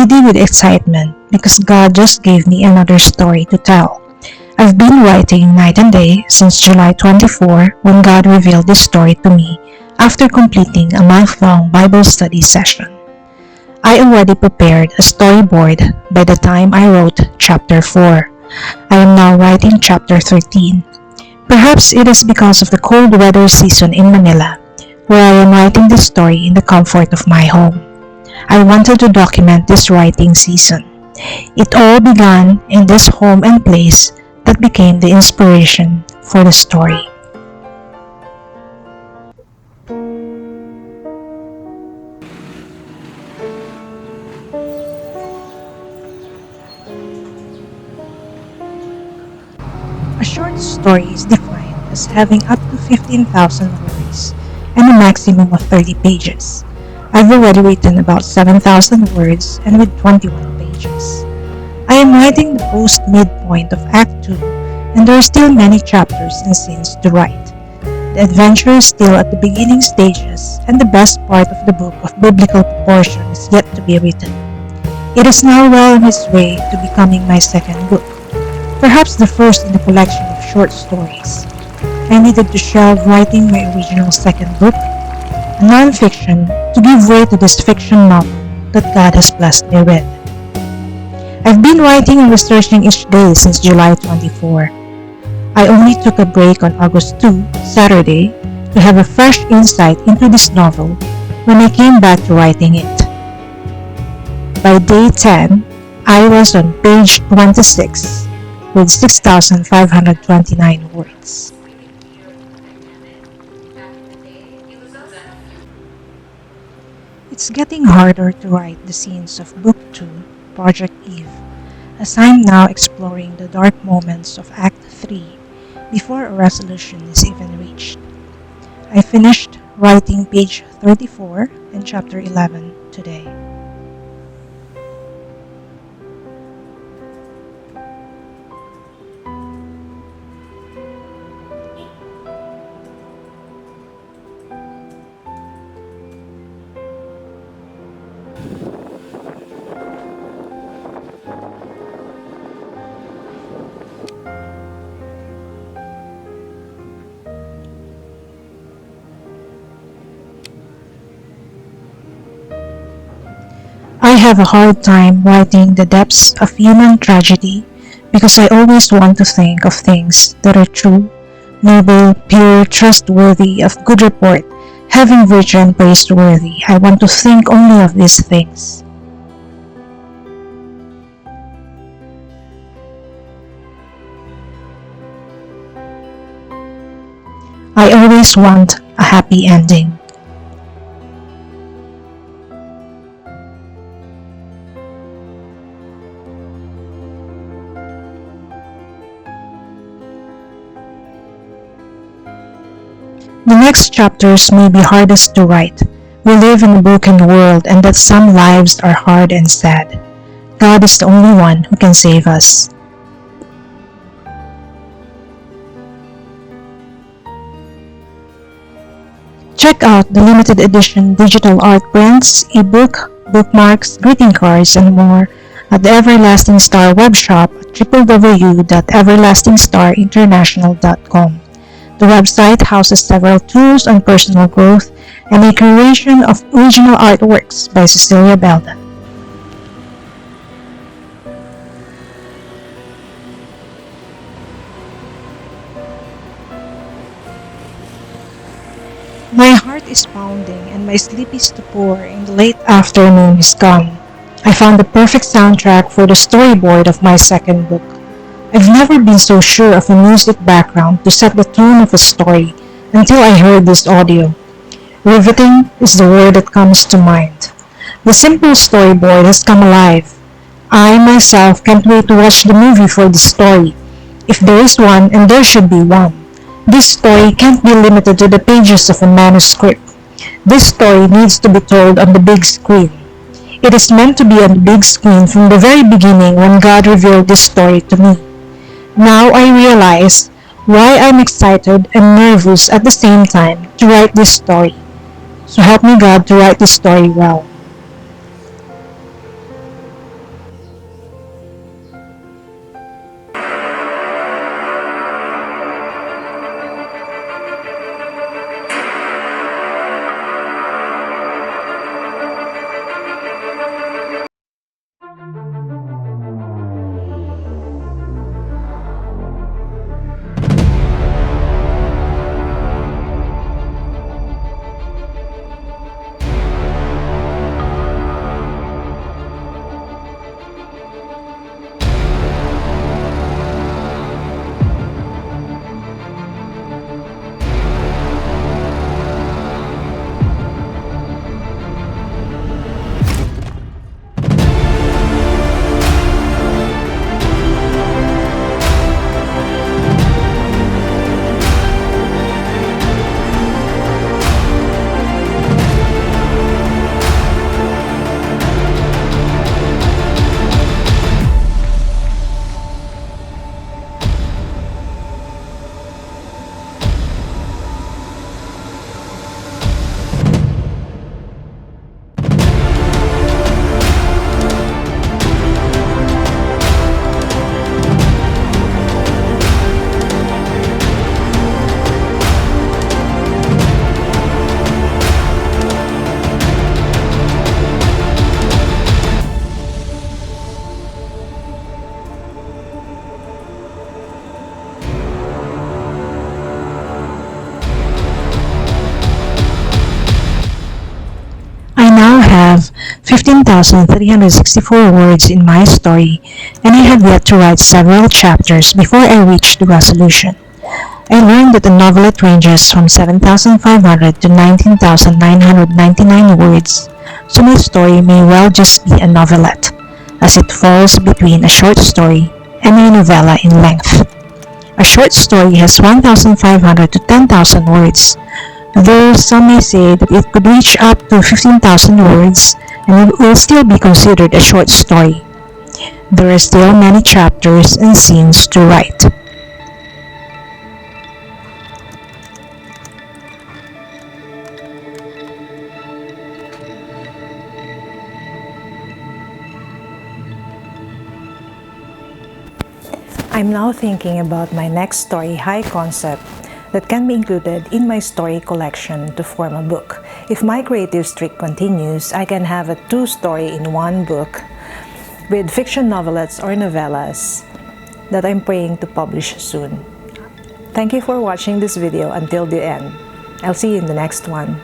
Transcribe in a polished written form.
giddy with excitement because God just gave me another story to tell. I've been writing night and day since July 24 when God revealed this story to me after completing a month-long Bible study session. I already prepared a storyboard by the time I wrote chapter 4. I am now writing chapter 13. Perhaps it is because of the cold weather season in Manila, where I am writing this story in the comfort of my home. I wanted to document this writing season. It all began in this home and place that became the inspiration for the story. A short story is defined as having up to 15,000 words and a maximum of 30 pages. I've already written about 7,000 words and with 21 pages. I am writing the post-midpoint of Act 2 and there are still many chapters and scenes to write. The adventure is still at the beginning stages and the best part of the book of biblical proportion is yet to be written. It is now well on its way to becoming my second book, perhaps the first in a collection of short stories. I needed to shelve writing my original second book, a non-fiction, to give way to this fiction novel that God has blessed me with. I've been writing and researching each day since July 24. I only took a break on August 2, Saturday, to have a fresh insight into this novel when I came back to writing it. By day 10, I was on page 26 with 6,529 words. It's getting harder to write the scenes of Book 2, Project Eve, as I'm now exploring the dark moments of Act 3 before a resolution is even reached. I finished writing page 34 and chapter 11 today. I have a hard time writing the depths of human tragedy because I always want to think of things that are true, noble, pure, trustworthy, of good report, having virtue and praiseworthy. I want to think only of these things. I always want a happy ending. The next chapters may be hardest to write. We live in a broken world and that some lives are hard and sad. God is the only one who can save us. Check out the limited edition digital art prints, ebook, bookmarks, greeting cards, and more at the Everlasting Star webshop at www.everlastingstarinternational.com. The website houses several tools on personal growth and a curation of original artworks by Cecilia Belda. My heart is pounding and my sleepy stupor in the late afternoon is gone. I found the perfect soundtrack for the storyboard of my second book. I've never been so sure of a music background to set the tone of a story until I heard this audio. Riveting is the word that comes to mind. The simple storyboard has come alive. I myself can't wait to watch the movie for the story. If there is one, and there should be one. This story can't be limited to the pages of a manuscript. This story needs to be told on the big screen. It is meant to be on the big screen from the very beginning when God revealed this story to me. Now I realize why I'm excited and nervous at the same time to write this story. So help me God to write this story well. 1,364 words in my story, and I have yet to write several chapters before I reach the resolution. I learned that a novelette ranges from 7,500 to 19,999 words, so my story may well just be a novelette, as it falls between a short story and a novella in length. A short story has 1,500 to 10,000 words, though some may say that it could reach up to 15,000 words and it will still be considered a short story. There are still many chapters and scenes to write. I'm now thinking about my next story high concept that can be included in my story collection to form a book. If my creative streak continues, I can have a two-story in one book with fiction novelettes or novellas that I'm praying to publish soon. Thank you for watching this video until the end. I'll see you in the next one.